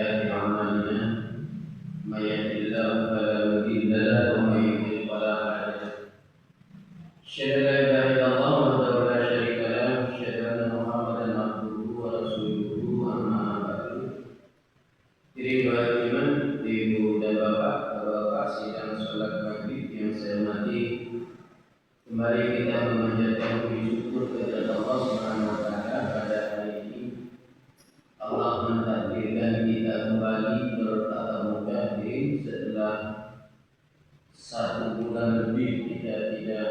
سيئات أعمالنا من يهد الله فلا مضل له ومن يضلل فلا هادي له أشهد أن لا إله إلا الله وحده لا شريك له أشهد أن محمدا عبده ورسوله أما بعد. Diri beriman, ibu dan bapak sidang sholat maghrib yang saya hormati, kembali kita memanjatkan puji syukur kepada Allah Subhanahu wa taala pada hari ini. Allah mentakdirkan kita kembali bertatap muka setelah 1 bulan lebih kita tidak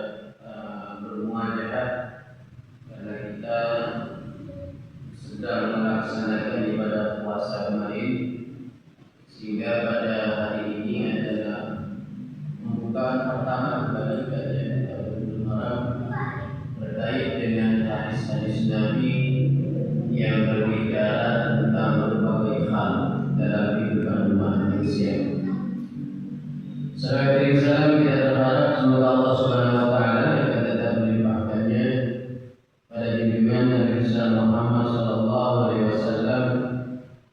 bermuajahah karena kita sedang melaksanakan ibadah puasa kemarin, sehingga pada hari ini adalah pembukaan pertama kembali kajian Tauhidul Maram terkait dengan hadis-hadis Nabi yang berbicara tentang berbagai hal dalam kehidupan manusia. Salawat dan salam kita berharap semoga Allah Subhanahu wa taala akan tetap melimpahkannya pada junjungan Nabi Muhammad sallallahu alaihi wasallam,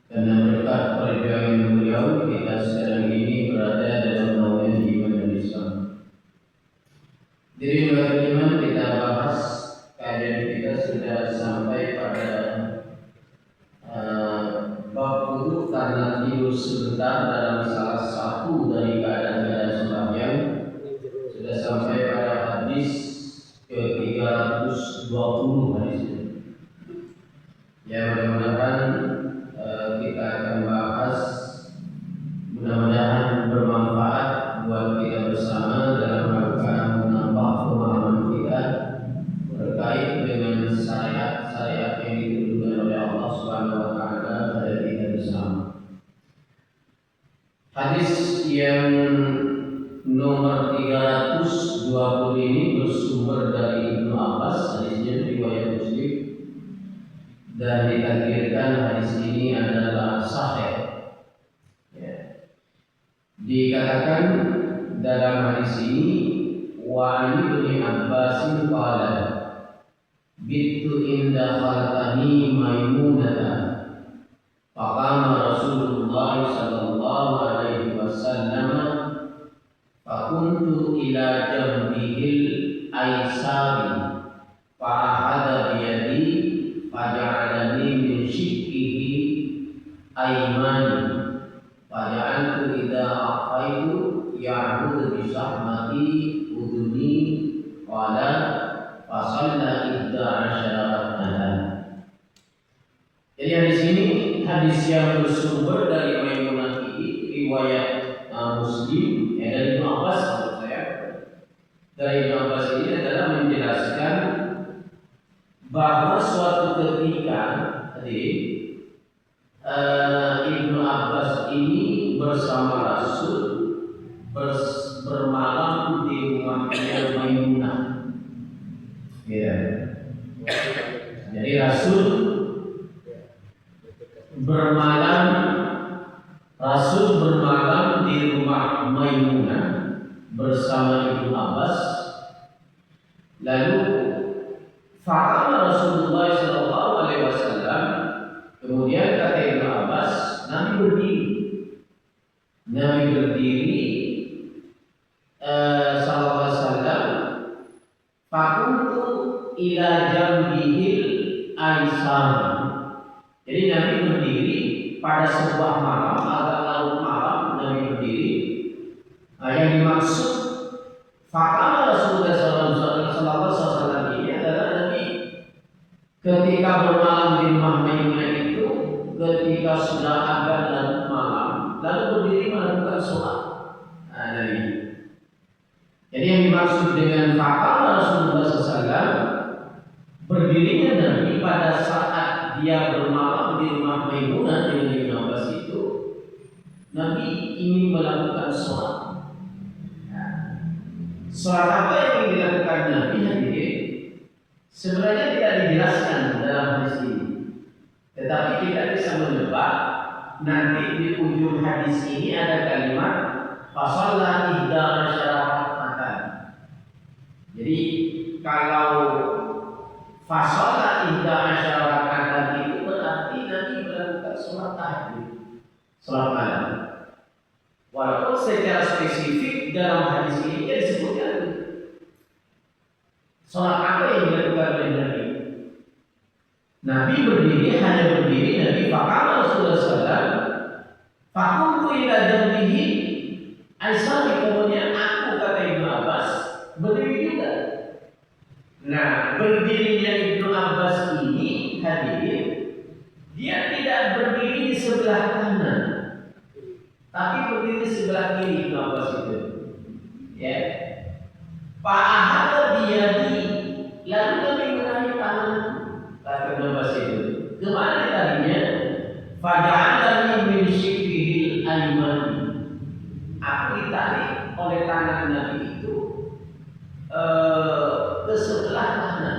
karena berkat perjuangan beliau kita sekarang ini berada dalam naungan iman dan Islam. Jadi bagaimana kita bahas kajian kita sudah sampai pada bab wudu karena tidur sebentar dalam salah satu dari keadaan-keadaan sembahyang. Sudah sampai pada hadis ke-320 hadis ini. Ya, mudah-mudahan kita akan bahas, mudah-mudahan bermanfaat buat kita bersama dalam rangka menambah pemahaman kita terkait dengan syariat-syariat yang diturunkan oleh Allah Subhanahu wa taala pada kita bersama. Hadis yang nomor 320 ini bersumber dari Ibnu Abbas, hadisnya riwayat Muslim, dan ditakdirkan hadis ini adalah sahih. Ya. Dikatakan dalam hadis ini, wa Ibnu Abbas qala bitu inda khalqani Maimunah faqama Rasulullah sallallahu alaihi wasallam fakuntu ila jambihil aisari fa'ahada biyadi faja'alani min shikkihi aymani faja'altu idha aqaitu ya'budu bisahmati uduni qala fasalla idha asyaratanah. Jadi di sini hadis yang bersumber dari Maimunah ini riwayat Muslim, ya, dari Ibnu Abbas menurut saya. Dari Ibnu Abbas ini adalah menjelaskan bahwa suatu ketika Ibnu Abbas ini bersama Rasul bermalam di rumahnya Maimunah. Ya. Jadi Rasul bermalam di rumah Maimunah bersama Ibnu Abbas. Lalu faqala Rasulullah sallallahu alaihi wasallam, kemudian kata Ibnu Abbas, Nabi berdiri sallallahu alaihi wasallam, faquntu ila jambihil aisar. Jadi Nabi berdiri pada sebuah malam, agak larut malam, Nabi berdiri. Yang dimaksud faqala Rasulullah sallallahu alaihi wasallam ini adalah Nabi ketika bermalam di rumah Maimunah itu, ketika sudah agak larut malam, lalu berdiri melakukan sholat. Nabi. Jadi yang dimaksud dengan faqala Rasulullah SAW, berdirinya Nabi pada saat dia bermalam di rumah Maimunah dengan Ibnu Abbas itu, Nabi ingin melakukan sholat. Sholat apa yang dilakukan Nabi hadirin? Sebenarnya tidak dijelaskan dalam hadis ini, tetapi kita bisa menebak. Nanti di ujung hadis ini ada kalimat fasalla ihda asyaratan. Jadi kalau fasalla ihda asyaratan itu berarti Nabi melakukan sholat tahajud. Salat malam. Walaupun secara spesifik dalam hadis ini disebutkan salat apa yang dilakukan oleh Nabi. Nabi berdiri, hanya berdiri. Nabi faqala Rasulullah SAW fakuntu ila jambihi Aisyah, kemudian aku, kata Ibnu Abbas, berdiri juga. Nah, berdirinya Ibnu Abbas ini hadirin, dia tidak berdiri di sebelah kanan, tapi berdiri di sebelah kiri Ibnu Abbas itu. Ya. Fa'ahada biyadi, lalu Nabi menarik tangan, kata Ibnu Abbas itu. Kemana tadinya? Faja'alani min syibhil ayman. Aku ditarik oleh tangan Nabi itu ke sebelah kanan.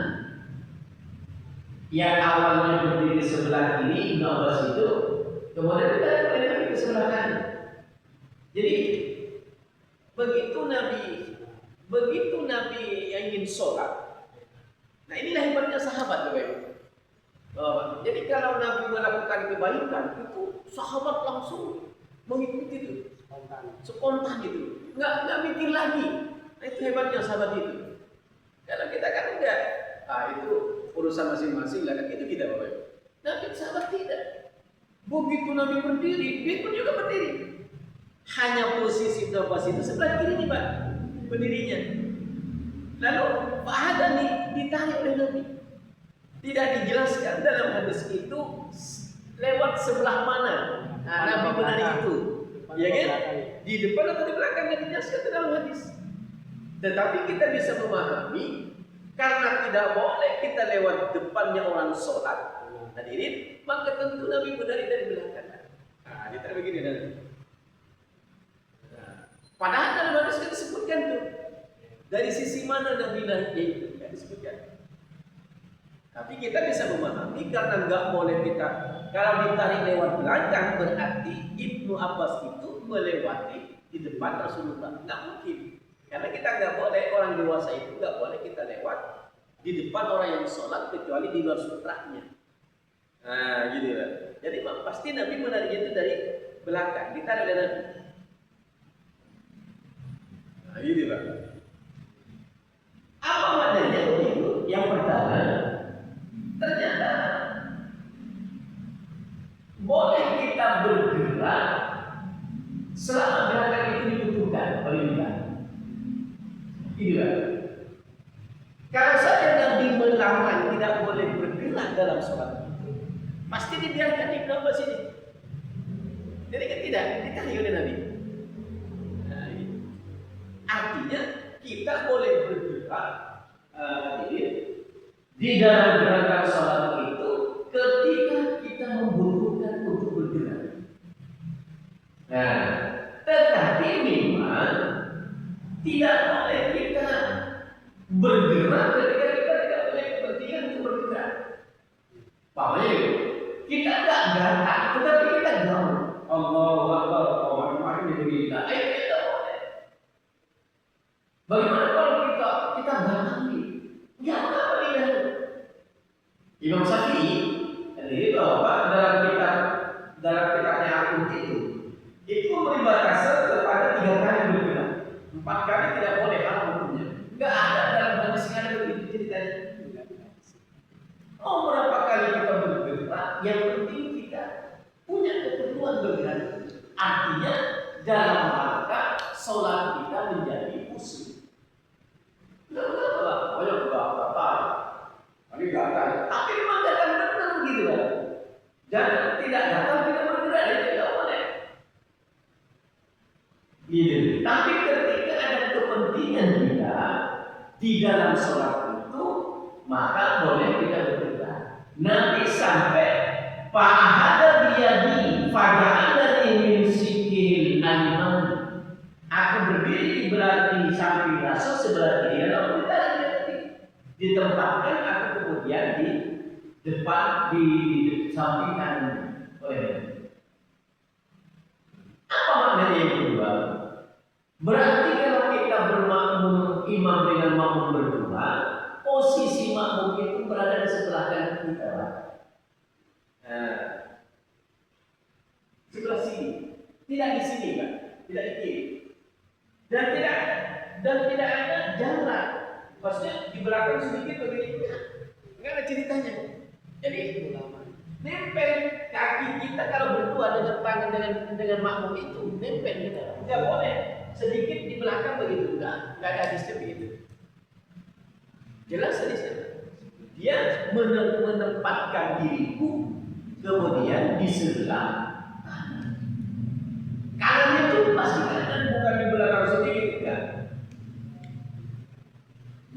Yang awalnya berdiri sebelah kiri Ibnu Abbas itu, kemudian ditarik oleh Nabi ke sebelah kanan. Jadi begitu Nabi yang ingin sholat. Nah, inilah hebatnya sahabat, Bapak. Jadi kalau Nabi melakukan kebaikan itu sahabat langsung mengikuti itu. Spontan itu, nggak mikir lagi. Nah, itu hebatnya sahabat itu. Kalau kita kan enggak, itu urusan masing-masing lah, kan itu kita Bapak. Nabi sahabat tidak. Begitu Nabi berdiri, dia pun juga berdiri. Hanya posisi Ibnu Abbas itu sebelah kiri nih Pak, berdirinya. Lalu Pak Hadani ditarik oleh Nabi. Tidak dijelaskan dalam hadis itu lewat sebelah mana Nabi menarik itu. Ya kan? Di depan atau di belakang tidak dijelaskan dalam hadis. Tetapi kita bisa memahami karena tidak boleh kita lewat depannya orang sholat, hadirin, maka tentu Nabi menarik dari belakang. Nah, kita begini nanti. Padahal dalam hadis kan disebutkan tuh dari sisi mana Nabi nariknya itu kan disebutkan. Tapi kita bisa memahami karena nggak boleh kita, kalau ditarik lewat belakang berarti Ibnu Abbas itu melewati di depan Rasulullah. Nggak mungkin. Karena kita nggak boleh, orang dewasa itu nggak boleh kita lewat di depan orang yang sholat kecuali di luar sutranya. Nah, gitu ya. Jadi pasti Nabi menariknya itu dari belakang, ditarik oleh Nabi. Nah, gitu Pak. Apa maknanya begitu? Yang pertama, ternyata boleh kita bergerak selama gerakan itu dibutuhkan oleh kita. Gitu kan? Kalau saja Nabi melarang tidak boleh bergerak dalam sholat itu, pasti dibiarkan di Ibnu Abbas ini. Jadi kan tidak ditarik oleh Nabi. Nah, gitu. Artinya kita boleh bergerak di dalam gerakan sholat itu ketika kita membutuhkan untuk bergerak. Nah, tetapi memang tidak boleh kita bergerak ketika kita tidak punya kepentingan untuk bergerak. Paham ya? Kita tidak gerak, tetapi kita gaul. Allahu Akbar, Allahu Akbar ini kita. Ayo kita boleh. Bagaimana kalau kita gerakan? Ya apa dia? Imam Syafi'i ini bahwa dalam kitabnya Akum itu memberi batasan kepada 3 kali bergerak, 4 kali tidak boleh hal hukumnya. Enggak ada dalam hadis yang ada begitu ceritanya. Oh, berapa kali kita bergerak, yang penting kita punya keperluan bergerak. Artinya dalam rangka sholat kita menjadi khusyuk. Enggak, banyak apa? Ini gatal. Tapi memang datang benar gitu kan. Jangan tidak datang tidak bergerak, itu tidak boleh. Gitu. Tapi ketika ada kepentingan kita di dalam sholat itu, maka boleh kita bergerak. Nabi sampai fa'ahada biyadi fa'adani min sikil ayman. Aku berdiri di samping Rasul sebelah kiri, lalu ditempatkan aku kemudian di depan di samping kanan. Apa maknanya yang kedua? Berarti kalau kita bermakmum imam dengan makmum berdua, posisi makmum itu berada di sebelah kanan kita. Sebelah sini. Tidak di sini kan, tidak di kiri. Dan tidak ada jarak. Maksudnya di belakang sedikit begini, nggak ada ceritanya. Jadi nempel kaki kita kalau berdua dengan tangan dengan makmum itu nempel kita. Nggak boleh sedikit di belakang begitu, nggak ada hadisnya begitu. Jelas hadisnya. Dia menempatkan diriku kemudian di sebelah kanannya itu pasti kanan, bukan di belakang sedikit kan.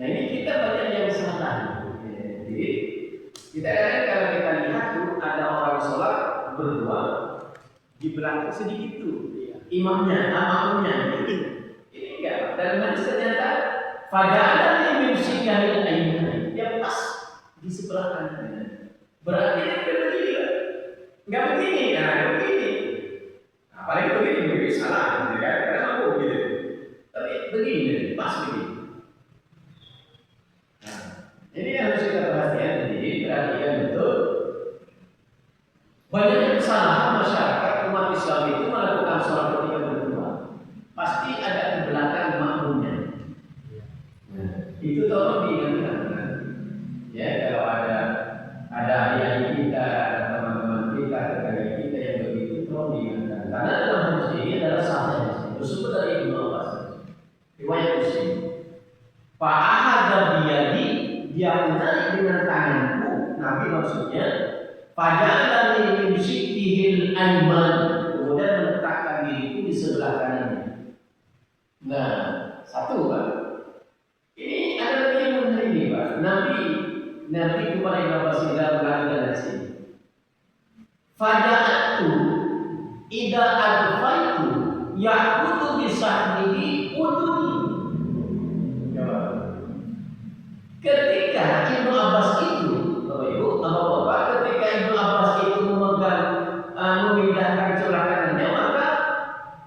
Nah ini kita banyak yang salah. Jadi kita kalau kita lihat tuh ada orang sholat berdua di belakang sedikit tuh imamnya, makmumnya. Ini enggak. Dan hadis ternyata fada'ala min sikahil ayman, dia pas di sebelah kanan. Berarti dia begini lah. Enggak begini, begini. Apalagi begini salah, gitu kan? Karena aku begitu. Tapi begini, pas begini. Nah, ini yang harus kita perhatikan. Jadi perhatikan betul. Banyaknya kesalahan masyarakat umat Islam itu melakukan sholat ketika berdua. Pasti ada di belakang makmumnya. Nah, itu tolong diingatkan. Ya, kalau ada adik-adik kita, teman-teman kita, tetangga kita yang begitu, tolong diingatkan. Karena dalam hadis ini adalah sahih tersebut dari Ibnu Abbas. Riwayat Muslim. Fa'ahada biyadi, dia menarik dengan tanganku, Nabi maksudnya, faja'alani min shiqqihil ayman, kemudian meletakkan diriku di sebelah kanannya. Nah, satu Pak. Ini ada lagi yang menarik nih Pak. Nabi kepada Ibnu Abbas mengatakan di sini. Faja'atu idza adfaitu yaqutu bi sahbihi uduni. Ketika Ibnu Abbas itu, Bapak Ibu, Bapak, ketika Ibnu Abbas itu memindahkan sebelah kanannya, maka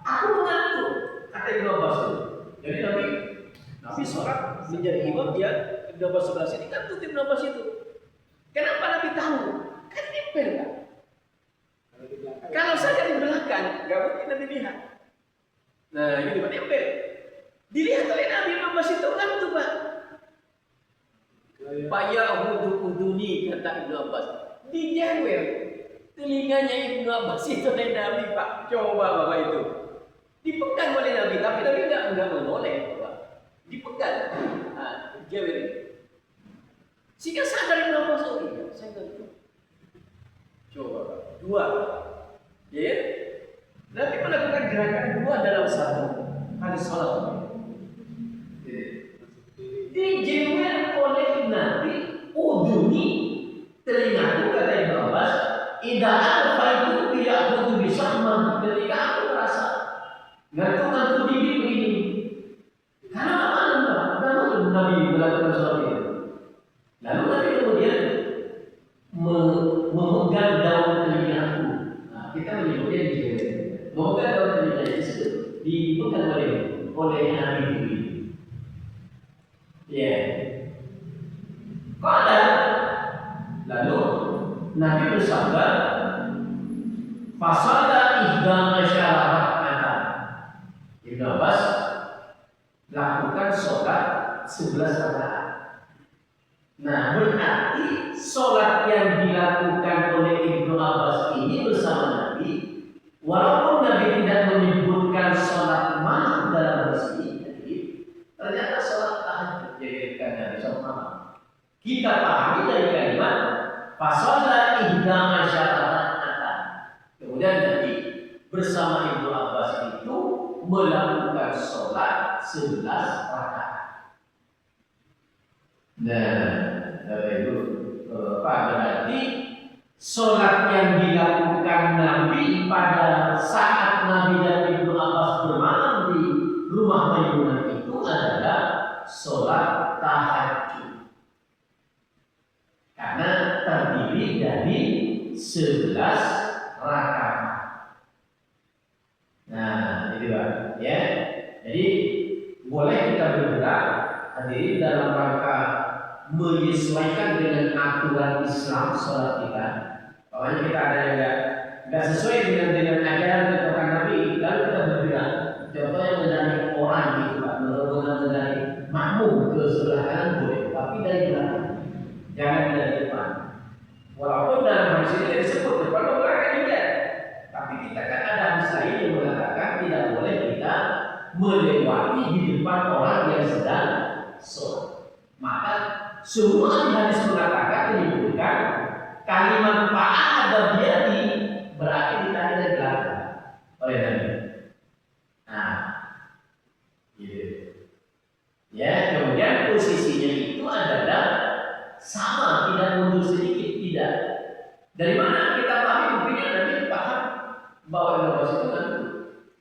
aku mengantuk, kata Ibnu Abbas itu. Jadi Nabi sholat menjadi imam, dia Ibnu Abbas sebelah sini, kan tuh Ibnu Abbas itu. Kenapa Nabi tahu? Kan nempel kan? Kalau saja di belakang, nggak mungkin Nabi lihat. Nah, ini Pak nempel. Dilihat oleh Nabi Ibnu Abbas itu ngantuk Pak. Paya uduni kata Ibnu Abbas. Dijewer telinganya Ibnu Abbas itu oleh Nabi Pak. Coba Bapak itu. Dipegang oleh Nabi, tapi Nabi enggak menoleh Bapak. Dipegang. Jewer. Sehingga sadar Ibnu Abbas itu. Saya ngantuk. Coba Pak. Dua. Ya. Nabi melakukan gerakan dua dalam satu. Kali salat. Dijewer oleh Nabi uduni telingaku kata Ibnu Abbas idza alfaitu bi'akhudhu bisahman, ketika aku merasa ngantuk dikit begini karena apa Nabi melakukan sholat itu. Lalu Nabi kemudian memegang daun telingaku. Nah, kita menyebutnya dijewer. Memegang daun telinga itu dipegang oleh Nabi itu. Ya. Qala, lalu Nabi bersabda, fasada ihda asyara rak'atan. Ibnu Abbas lakukan sholat 11 rakaat. Nah, berarti sholat yang dilakukan oleh Ibnu Abbas ini bersama Nabi, walaupun Nabi tidak menyebutkan sholat mana dalam hadis ini, ternyata sholat tahajud dijadikan dari sholat malam. Kita pahami dari kalimat fasada ihda asyara rak'atan. Kemudian Nabi bersama Ibnu Abbas itu melakukan sholat 11 rakaat. Nah, Bapak berarti sholat yang dilakukan Nabi pada saat Nabi dan Ibnu Abbas bermalam di rumah Maimunah itu adalah sholat tahajud. Karena terdiri dari 11 rakaat. Nah, itu Pak, ya. Jadi boleh kita bergerak hadirin dalam rangka menyesuaikan dengan aturan Islam sholat kita. Pokoknya kita ada yang nggak sesuai dengan ajaran Nabi, ini mengatakan tidak boleh kita melewati di depan orang yang sedang sholat. Maka semua hadis mengatakan menyebutkan kalimat fa'ada biyadi berarti ditarik dari belakang oleh Nabi. Nah, gitu. Ya, kemudian posisinya itu adalah sama, tidak mundur sedikit, tidak. Dari mana kita pahami? Buktinya Nabi paham bahwa Nabi itu kan.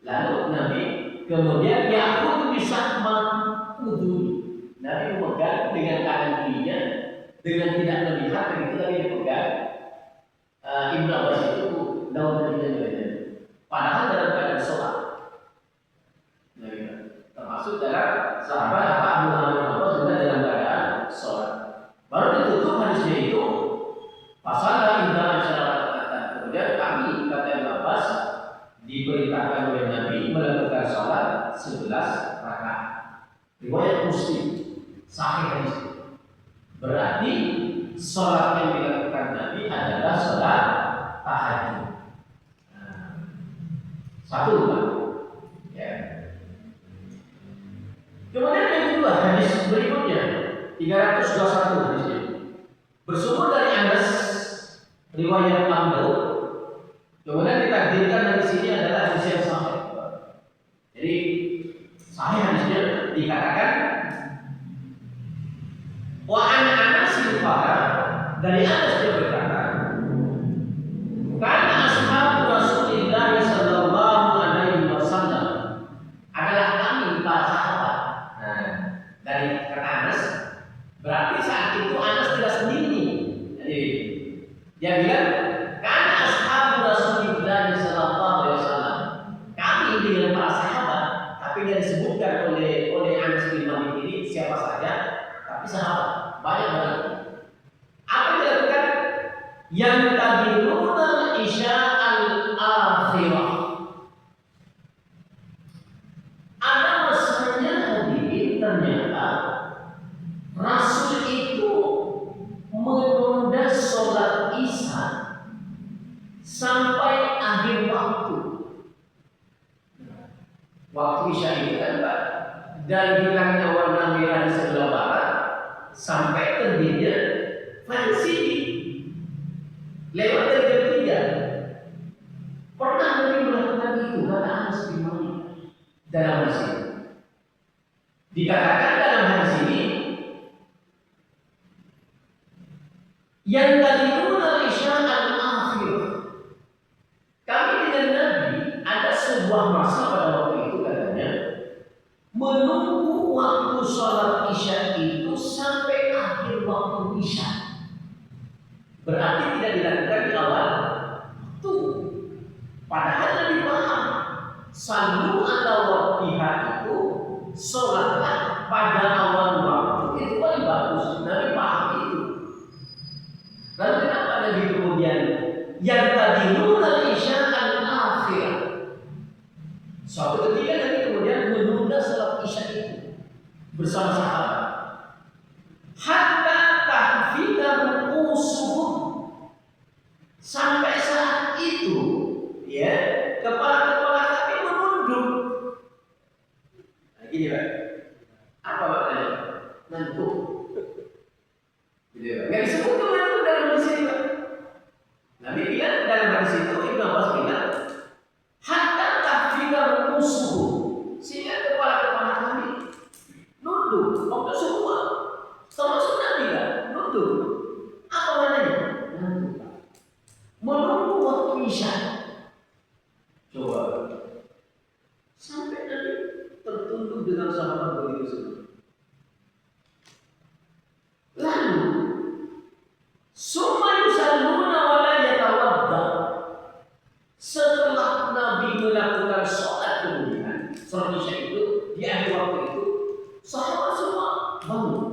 Lalu Nabi kemudian Yahud bisa menguduri. Nabi memegang dengan tangan kirinya dengan tidak melihat, begitu lagi dipegang. Ibnu Abbas itu daun kirinya. Padahal dalam keadaan sholat. Termasuk dalam sahabat Abu Hurairah juga dalam keadaan sholat. Baru ditutup hadisnya itu pasal indah masyarakat. Kemudian kami kata Ibnu Abbas diperintahkan oleh Nabi melakukan sholat 11 rakaat. Riwayat Muslim sahih hadis. Berarti sholat yang dilakukan Nabi adalah sholat tahajud. Satu Pak. Ya. Kemudian yang kedua hadis berikutnya 321 hadisnya bersumber dari Anas riwayat Abu Daud. Kemudian ditakdirkan dari sini adalah hadis yang sahih. Jadi sahih hadisnya dikatakan wa an Anas dari Anas dia berkata karena ashabu Rasulullah sallallahu alaihi wasallam adalah kami para sahabat. Nah, dari kata Anas berarti saat itu Anas tidak sendiri. Jadi dia bilang karena ashabu Rasulullah sallallahu alaihi wasallam kami dengan para sahabat, tapi dia disebutkan oleh Anas bin Malik ini siapa saja, tapi sahabat banyak banget. Apa yang dilakukan? Yang tadiluna isya al-akhirah. Ada masanya hadirin ternyata Rasul itu menunda sholat isya sampai akhir waktu. Waktu isya itu kan Pak, dari hilangnya warna merah di sebelah barat sampai terbitnya fajar lewat dari jam 3. Pernah Nabi melakukan itu kata Anas bin Malik dalam hadis ini. Dikatakan dalam hadis ini yang tadiluna isya al-akhir. Kami dengan Nabi ada sebuah masa pada waktu itu katanya menunggu waktu sholat isya itu sampai akhir waktu isya. Berarti tidak dilakukan di awal waktu. Padahal Nabi paham sallu ala waqtiha itu sholatlah pada awal waktu itu paling bagus. Nabi paham itu. Lalu kenapa Nabi kemudian yang tadiluna isya al-akhir? Suatu ketika Nabi kemudian menunda sholat isya itu bersama sahabat. Hatta tahfidahu usuhum. Sampai saat itu, ya, kepala-kepala kami menunduk. Nah, gini Pak, apa maknanya? Ngantuk. Gitu ya, nggak disebut ngantuk dalam hadis ini Pak. Nabi bilang dalam hadis itu Ibnu Abbas bilang, hatta tahfidahu usuhum. Sehingga kepala-kepala kami nunduk, waktu semua termasuk Nabi kan, nunduk. Apa maknanya? Nunduk. Menunggu waktu isya. Coba sampai Nabi tertunduk dengan sahabat begitu semua. Lalu summa yusalluna wa la yatawadda. Setelah Nabi melakukan sholat kemudian sholat isya itu di akhir waktu itu sahabat semua bangun.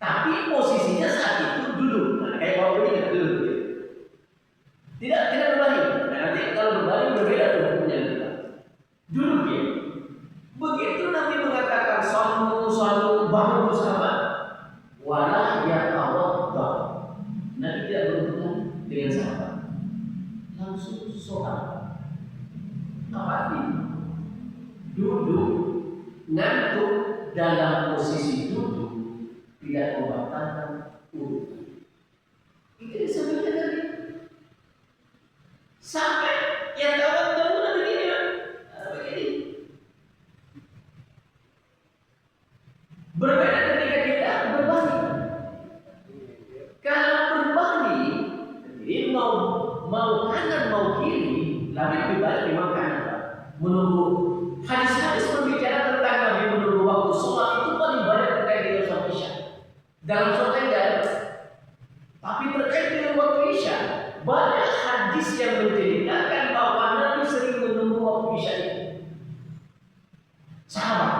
Tapi posisinya saat itu duduk. Nah, kayak waktu ini kita duduk. Tidak berbaring. Nah, nanti kalau berbaring berbeda tuh hukumnya kita. Duduk ya. Begitu Nabi mengatakan ngantuk dalam posisi duduk tidak membatalkan wudhu. Itu disebutnya tadi. Sampai yang kawan bangunan begini, begini. Berbeda ketika kita berbalik. Kalau berbalik, jadi mau kanan mau kiri, lebih baik memang kanan. Menunggu hadis-hadis berbicara tentang Nabi menunggu waktu sholat itu paling banyak terkait dengan sholat isya. Dalam sholat tidak ada. Tapi terkait dengan waktu isya, banyak hadis yang menceritakan bahwa Nabi sering menunggu waktu isya itu. Sahabat.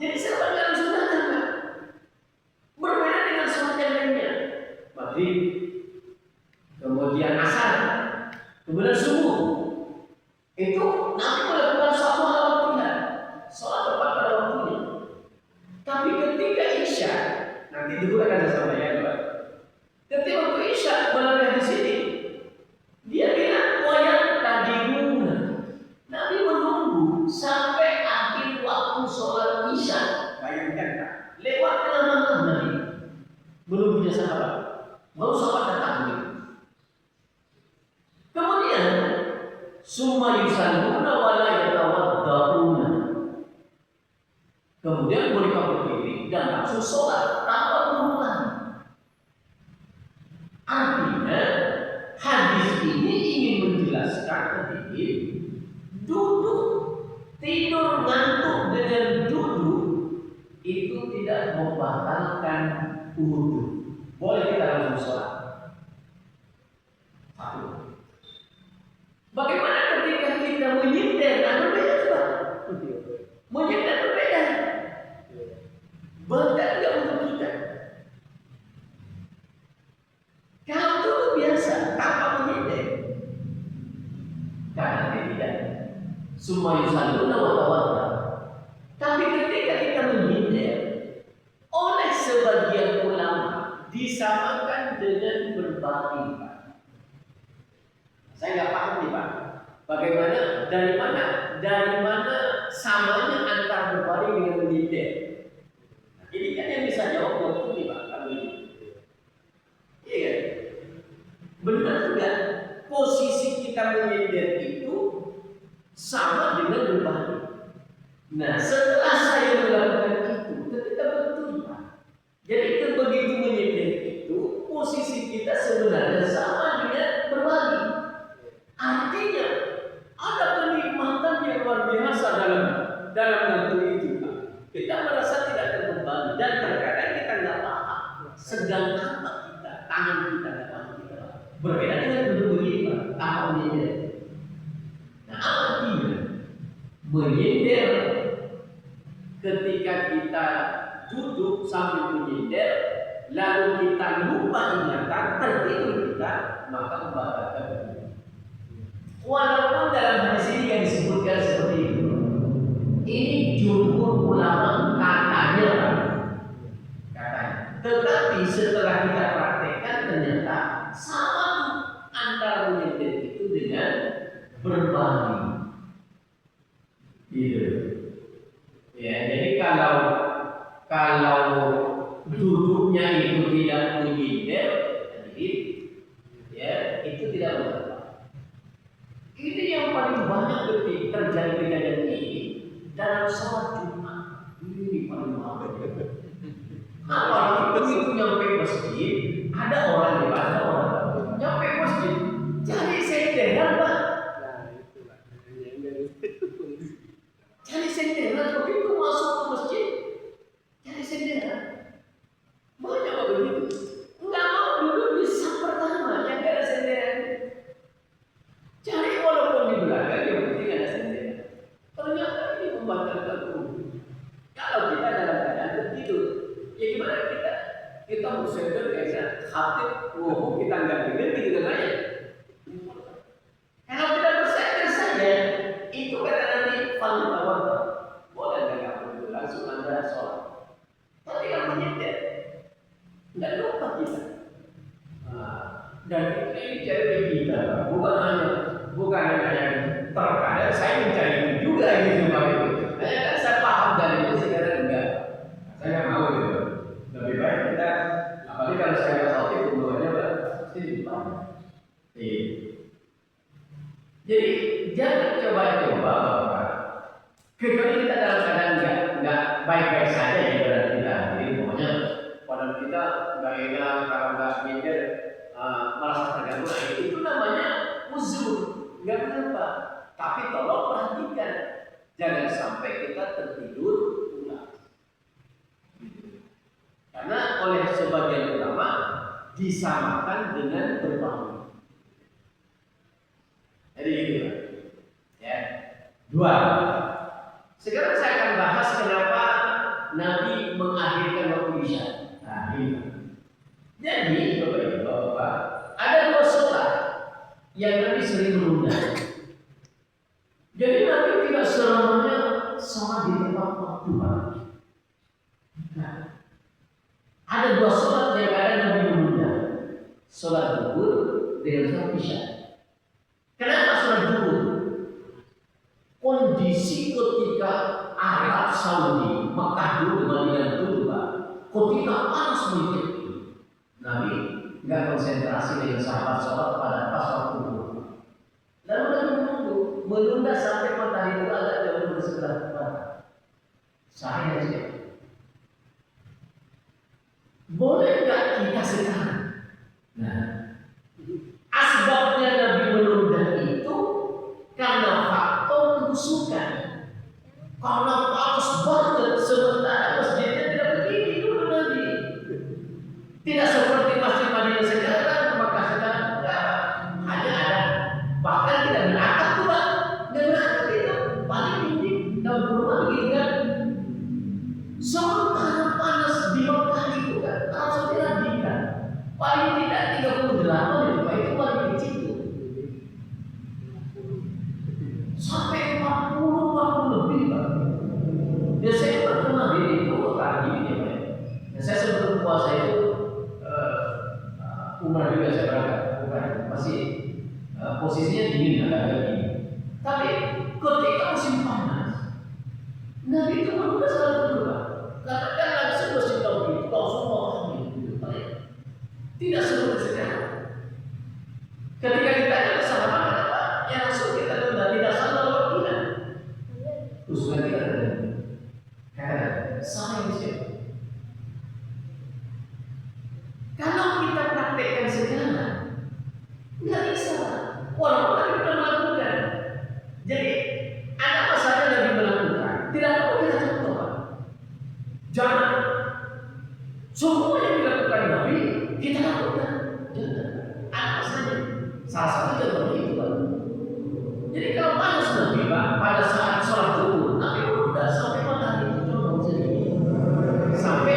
Jadi sahabat dalam sunnah kan berbeda dengan sholat yang lainnya. Maghrib, kemudian asar, kemudian subuh. Itu Nabi melakukan suatu hal waktunya, sholat tepat pada waktunya. Tapi ketika isya, nanti dulu akan saya sampaikan, Pak. Ketika waktu isya berada di sini, dia bilang wayang tadimuna. Nabi menunggu sampai akhir waktu sholat isya. Bayangkan, Pak. Lewat tengah-tengah Nabi menunggunya sahabat. Mau sahabat datang begitu. Kemudian summa yusalluna wa la yatawaddauna. Kemudian mereka berdiri dan langsung sholat tanpa berulang. Artinya hadis ini ingin menjelaskan sedikit duduk, tidur ngantuk dengan duduk itu tidak membatalkan wudhu. Boleh kita langsung sholat. Satu. Bagaimana ketika kita menyindir? Nah, berbeda coba. Menyindir berbeda. Bahkan tidak untuk kita. Kalau itu biasa, tanpa menyindir. Karena tidak. Semua yusalluna wa tawadda. Tapi ketika kita menyindir, oleh sebagian ulama disamakan dengan berbaring. Saya nggak paham nih Pak. Bagaimana? Dari mana samanya antara berbaring dengan menyindir? Nah, ini kan yang bisa jawab waktu nih Pak. Kalau ini, iya. Benar tidak? Posisi kita menyindir itu sama dengan berbaring. Nah, setelah saya melakukan itu, ketika betul Pak. Jadi begitu menyindir itu, posisi kita sebenarnya sama dengan berbaring. Artinya ada kenikmatan yang luar biasa dalam waktu itu. Kita merasa tidak terbebani dan terkadang kita nggak paham sedang apa kita, tangan kita nggak paham kita. Berbeda dengan duduk begini Pak, tanpa menyindir. Nah, artinya menyindir ketika kita duduk sambil menyindir, lalu kita lupa ingatan, tertidur kita, maka membatalkan wudhu. Walaupun dalam hadis ini yang disebutkan seperti itu, ini jumhur ulama katanya, tetapi setelah kita praktekkan ternyata sama antara menyindir itu dengan berbaring. Gitu. Ya, jadi kalau duduknya itu tidak menyindir, jadi ya itu tidak benar. Ini yang paling banyak terjadi kejadian ini dalam sholat Jumat. Ini paling banyak. Apalagi begitu nyampe masjid, ada orang di mana orang nyampe masjid, cari senderan Pak. Cari senderan begitu masuk ke masjid, cari senderan. Banyak begitu. Enggak mau duduk di saf pertama yang gak ada senderan. Cari walaupun di belakang yang penting ada senderan. Ternyata ini membatalkan wudhu. Kalau kita dalam keadaan tertidur, ya gimana kita bersender kayak khatib, kita nggak dengar gitu kan aja. Kalau kita bersender saja, itu kata nanti fal tawadda. Boleh nggak perlu langsung Anda sholat. Tapi kalau menyindir, nggak lupa kita. Dan ini cari kita, bukan hanya terkadang saya mencari itu juga gitu Pak. Kan saya paham dari itu. Bapak-bapak. Kecuali kita dalam keadaan nggak baik-baik saja ya badan kita. Jadi pokoknya badan kita nggak enak, kalau nggak minder merasa terganggu. Nah, itu namanya uzur, nggak apa-apa. Tapi tolong perhatikan, jangan sampai kita tertidur pulas. Karena oleh sebagian ulama disamakan dengan berbangun. Jadi gitu ya. Dua. Sekarang saya akan bahas kenapa Nabi mengakhirkan waktu Isya. Nah, ini. Jadi, Bapak-Bapak, ada dua sholat yang Nabi sering menunda. Jadi Nabi tidak selamanya sholat di tempat waktu. Nah, ada dua sholat yang ada Nabi menunda. Sholat zuhur dengan sholat Isya. Kenapa sholat zuhur? Kondisi ketika Arab Saudi, Mekah dulu, Madinah dulu, Pak, ketika panas meningkat, Nabi nggak konsentrasi dengan sahabat sholat pada pas waktu zuhur. Lalu Nabi menunda sampai matahari itu agak jauh bersebelah barat. Saya saja. Boleh nggak kita sekarang? Nah, asbabnya Nabi menunda itu karena faktor kebusukan. Karena panas banget, sementara masjidnya tidak begini dulu Nabi. Tidak seperti masjid Madinah sekarang, Mekah sekarang, hanya ada, bahkan tidak berakar tuh Pak, nggak berakar itu, paling dinding dalam rumah begini kan. Sementara panas di Mekah itu kan, langsung dilanjutkan. Paling tidak 38 itu Pak, itu paling kecil tuh. Sampai 40 lebih Pak. Ya saya pernah diri itu tadi ya Pak. Ya, saya sebelum puasa itu umrah juga saya berangkat, bukan masih posisinya dingin agak dingin. Tapi ketika musim panas, Nabi itu menunda salat berdoa. Katakan langsung musim tahun itu kau semua gitu, tidak seperti sekarang. Ketika ditanya ke sahabat apa, ya langsung kita tunda, tidak salah waktunya. Usulan kita tadi, saya yang siapa? Kalau kita praktekkan sekarang, nggak bisa. Walaupun Nabi pernah melakukan. Jadi ada masalah Nabi melakukan. Tidak perlu kita contoh. Jangan semua yang dilakukan Nabi kita lakukan. Jangan. Ada masalahnya. Salah satu contohnya itu Pak. Jadi kalau panas Nabi Pak, pada saat sholat zuhur, Nabi sudah sampai matahari itu condong sendiri. Sampai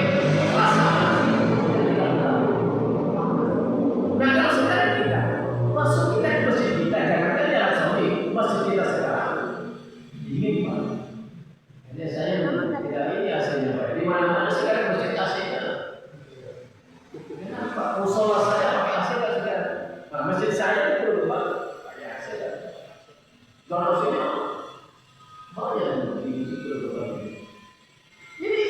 rasa mati itu tidak tahu. Nah kalau sekarang kita masuk kita ke masjid kita, jangankan jalan Saudi, masjid kita sekarang dingin Pak. Jadi saya tidak ini AC-nya Pak. Di mana-mana sekarang masjid AC-nya. Kenapa? Musola saya pakai AC kan sekarang. Nah, masjid saya itu Pak pakai AC kan. Kalau sini banyak di situ Pak. Jadi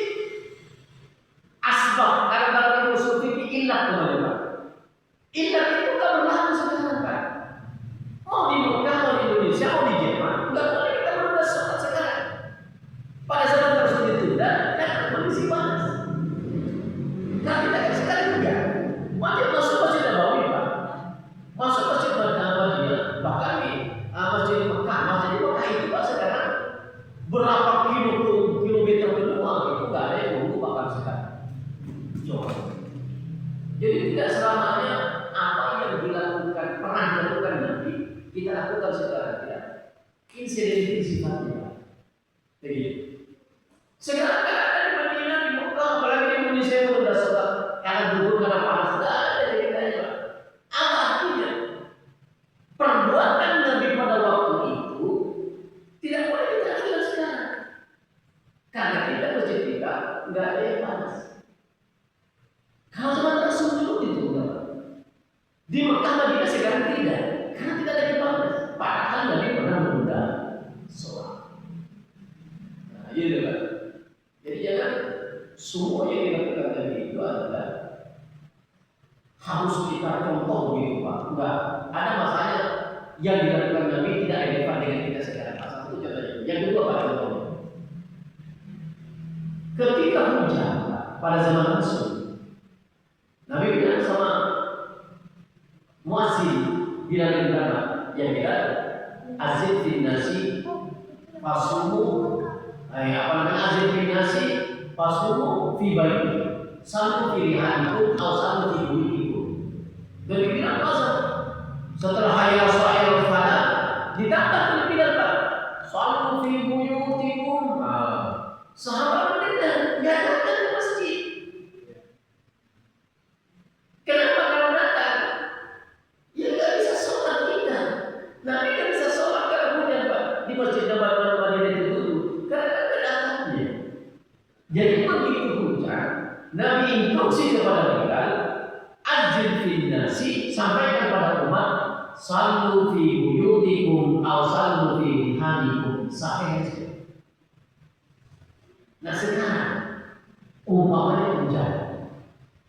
asbab karena usul fikih ilah teman-teman Pak. Ilah itu tak berlaku sekarang Pak. Mau di Mekah, mau di Indonesia, mau di Jerman, nggak boleh kita menunda sholat sekarang. Pada zaman tersebut ditunda karena kondisi panas. Nah kita kan sekarang enggak. Wajib masuk masjid Nabawi Pak. Masuk masjid Madinah, bahkan di masjid Mekah, itu Pak sekarang berapa kilometer kedua itu nggak ada yang nunggu bahkan sekarang. Coba. Jadi tidak selamanya apa yang dilakukan pernah dilakukan Nabi kita lakukan sekarang tidak. Insiden sifatnya. Jadi sekarang kan ada di Madinah, di Mekah, apalagi di Indonesia yang sudah sholat karena dulu karena panas tidak ada ceritanya Pak. Apa artinya? Perbuatan Nabi pada waktu itu tidak boleh kita lakukan sekarang. Karena kita masjid kita nggak ada yang panas. Kalau zaman Rasul dulu itu enggak. Di Mekah Madinah sekarang tidak, karena tidak ada yang panas. Padahal Nabi pernah menunda sholat. Nah, gitu kan. Jadi jangan semua yang dilakukan Nabi itu adalah harus kita contoh gitu Pak. Enggak. Ada masanya yang dilakukan Nabi tidak relevan dengan kita sekarang. Pasal itu contoh kedua Pak Jokowi, ketika hujan pada zaman Rasul, Nabi bilang sama muazzin bilang berapa? Ya bilang azid bin nasi fasumu azid bin nasi fasumu fi baiti salu fi rihanikum atau salu fi buyutikum. Dan dibilang azan setelah hayya sa'il fala ditambah lebih dapat salu fi buyutikum. Sahabat berbeda, ya datang ke masjid. Kenapa kalau datang? Ya nggak bisa sholat kita. Nabi nggak bisa sholat karena hujan Pak. Di masjid Nabawi Madinah itu dulu karena kedatangannya. Jadi begitu hujan, Nabi instruksi kepada mereka, azin fin nasi, sampaikan kepada umat, sallu fi buyutikum aw sallu fi rihanikum. Sampai nah sekarang umpamanya hujan,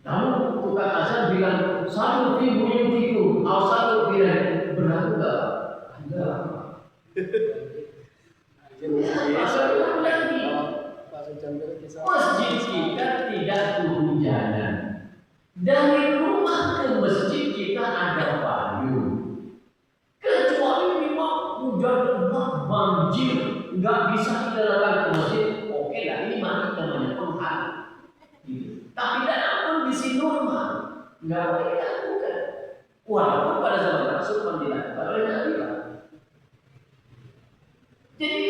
namun tukang azan bilang satu fi buyutikum atau satu fi berlaku enggak? Enggak. Masjid kita tidak kehujanan. Dari rumah ke masjid kita ada payung. Kecuali memang hujan lebat banjir, nggak bisa kita datang ke masjid. Oke lah, ini mati namanya penghalang. Gitu. Tapi dalam kondisi normal, nggak boleh kita lakukan. Walaupun pada zaman Rasul pun dilakukan oleh Nabi. Jadi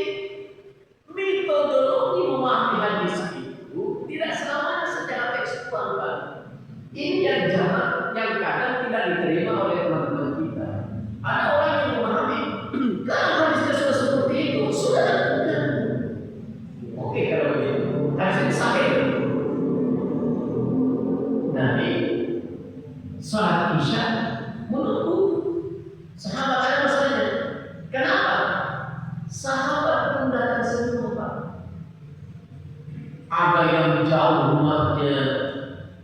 metodologi memahami hadis itu tidak selamanya secara tekstual, Pak. Ini yang jarang, yang kadang tidak diterima oleh teman-teman kita. Ada orang yang memahami kalau hadisnya sudah seperti itu, sudah lakukan. Oke, kalau begitu, hadis sahih. Nabi salat Isya menunggu sahabat ada masalahnya. Kenapa? Sahabat pun datang semua Pak. Ada yang jauh rumahnya,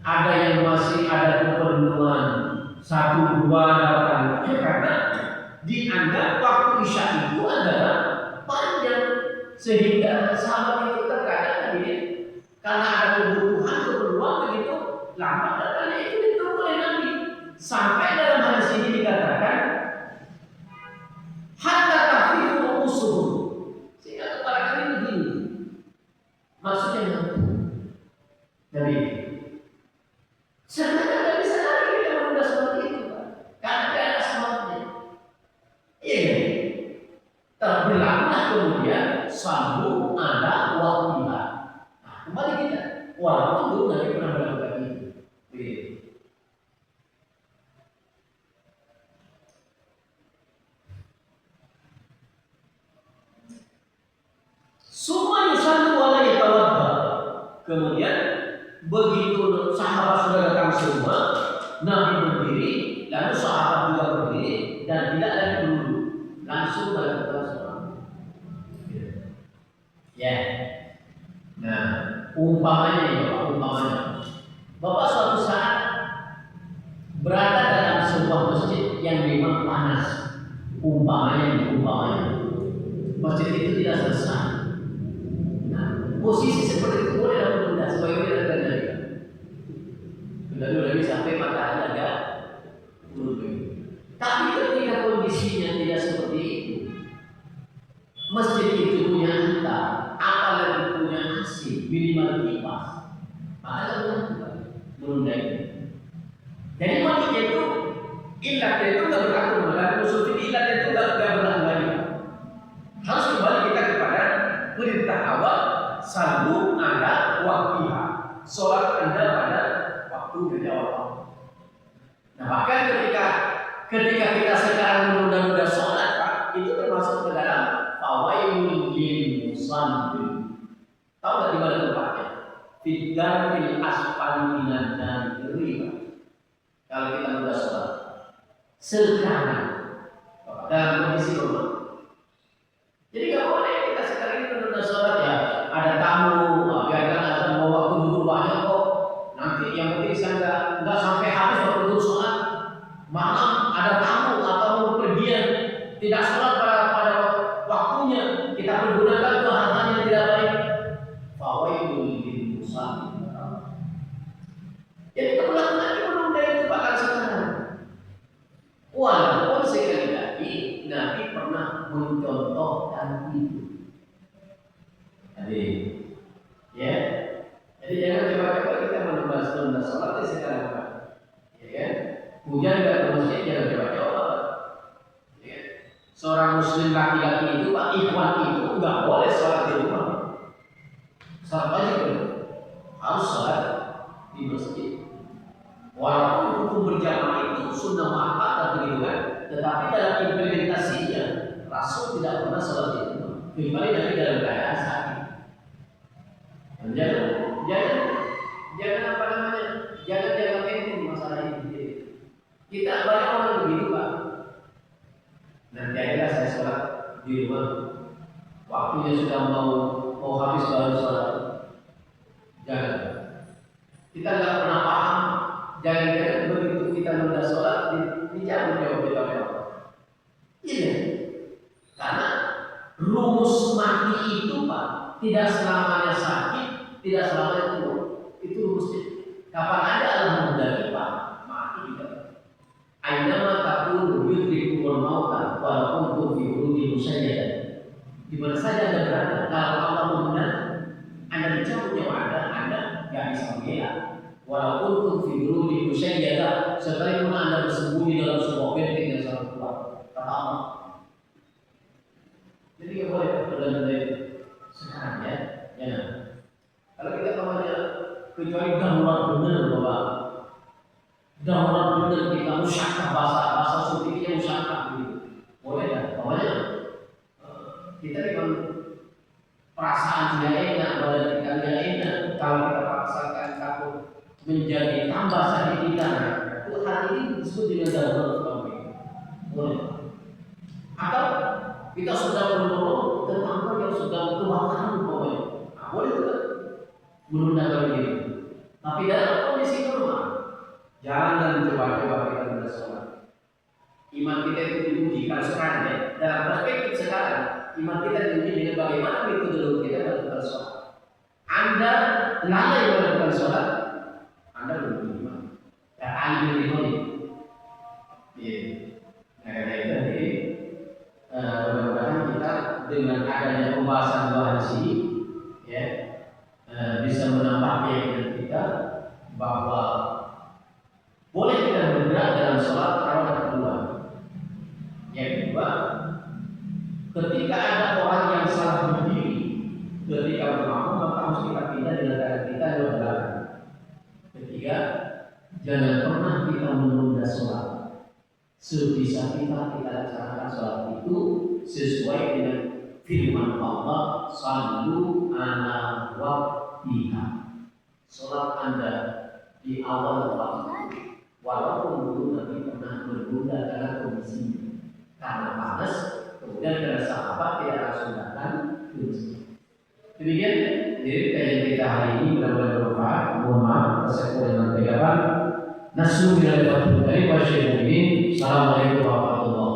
ada yang masih ada keperluan, satu dua datang. Karena dianggap waktu Isya itu adalah panjang, sehingga sahabat itu terkadang karena ada keperluan begitu lama datangnya itu ditunggu oleh Nabi. Sampai dalam hadis ini dikatakan hatta tafifu usul, sehingga kepala kami begini. Maksudnya Nabi sebenarnya tidak bisa lagi kita menunda seperti itu Pak, karena tidak ada semangatnya. Iya kan? Terberlakulah kemudian sambung ada waktilah. Nah, kembali kita walaupun dulu Nabi pernah melakukan itu. Semua yusallu wa la yatawadda. Kemudian begitu sahabat sudah datang semua, Nabi berdiri, lalu sahabat juga berdiri dan tidak lagi duduk, langsung melakukan sholat. Ya. Nah, umpamanya ini Bapak, umpamanya Bapak suatu saat berada dalam sebuah masjid yang memang panas. Umpamanya masjid itu tidak selesai. Posisi seperti itu boleh dapat benda supaya tidak terjadi. Dulu sampai matahari agak turun. Tapi ketika kondisinya tidak seperti itu, masjid itu punya atap, apalagi punya AC, minimal kipas, maka lakukan menunda itu. Jadi maksudnya itu ilatnya itu nggak berlaku, dan usul ilatnya itu nggak berlaku lagi. Harus kembali kita kepada perintah awal. Sallu ada waktiha, sholat Anda pada waktu dari awal. Nah bahkan ketika kita sekarang menunda-nunda sholat Pak, itu termasuk ke dalam fawailul lil musallin. Tahu nggak di mana tempatnya? Fil asfali minan nari. Kalau kita menunda sholat sekarang dalam kondisi rumah. Jadi nggak boleh kita sekarang ini menunda sholat ya. Ada tamu, biarkan azan mau waktu duduk banyak kok. Nanti yang penting saya nggak sampai habis waktu duduk sholat. Malam ada tamu atau mau pergian tidak sholat pada waktunya, kita pergunakan kecuali nanti dalam keadaan sakit. Jangan apa namanya, jangan enteng masalah ini. Kita banyak orang begitu Pak. Nanti aja saya sholat di rumah, waktunya sudah mau habis baru sholat. Jangan. Kita nggak pernah paham. Jangan begitu kita sudah sholat dijauh kita apa. Iya. Karena rumus mati itu Pak tidak selamanya sakit, tidak selamanya tua. Itu rumusnya. Kapan ada Allah menghendaki Pak, mati kita. Ainama takunu yudrikumul mauta walaupun kun fi burujin musyayyada. Di mana saja Anda berada, kalau Allah menghendaki Anda dicabut nyawa Anda nggak bisa mengelak. Walaupun kun fi burujin musyayyada, sekalipun Anda bersembunyi dalam sebuah benteng yang sangat kuat, kata Allah. Jadi nggak boleh berdalil sekarang ya. Kalau kita namanya kecuali darurat benar Bapak. Darurat benar kita musyakkah bahasa sufinya musyakkah begitu. Boleh kan? Pokoknya kita memang perasaan tidak enak, badan kita tidak enak. Kalau kita paksakan takut menjadi tambah sakit kita, itu hal ini disebut dengan darurat. Boleh. Atau kita sudah menolong tetangga yang sudah kebakaran pokoknya. Boleh tidak? Menunda begini. Tapi dalam kondisi normal, jangan coba-coba kita bersolat. Iman kita itu diuji kalau sekarang ya. Dalam perspektif sekarang, iman kita diuji dengan bagaimana metode kita melakukan sholat. Anda lalai melakukan sholat, Anda belum iman. Dan ahli iman. Iya. Karena itu mudah-mudahan kita dengan adanya pembahasan bahas ini ya bisa menambah keyakinan kita bahwa boleh kita bergerak dalam sholat rakaat kedua. Yang kedua, ketika ada orang yang salah berdiri ketika bermakmum, maka harus kita pindah dengan cara kita bergerak. Ketiga, jangan pernah kita menunda sholat. Sebisa kita laksanakan sholat itu sesuai dengan firman Allah, sallu ala waqtiha. Sholat Anda di awal waktu, walaupun dulu nanti pernah menunda karena kondisinya, karena panas, kemudian karena sahabat tidak langsung datang ke masjid. Demikian, jadi kajian kita hari ini mudah-mudahan bermanfaat. Mohon maaf atas kekurangan dan kegagapan. Nasrul dari Fathul Karim wa Syekh Mu'min. Assalamualaikum warahmatullahi wabarakatuh.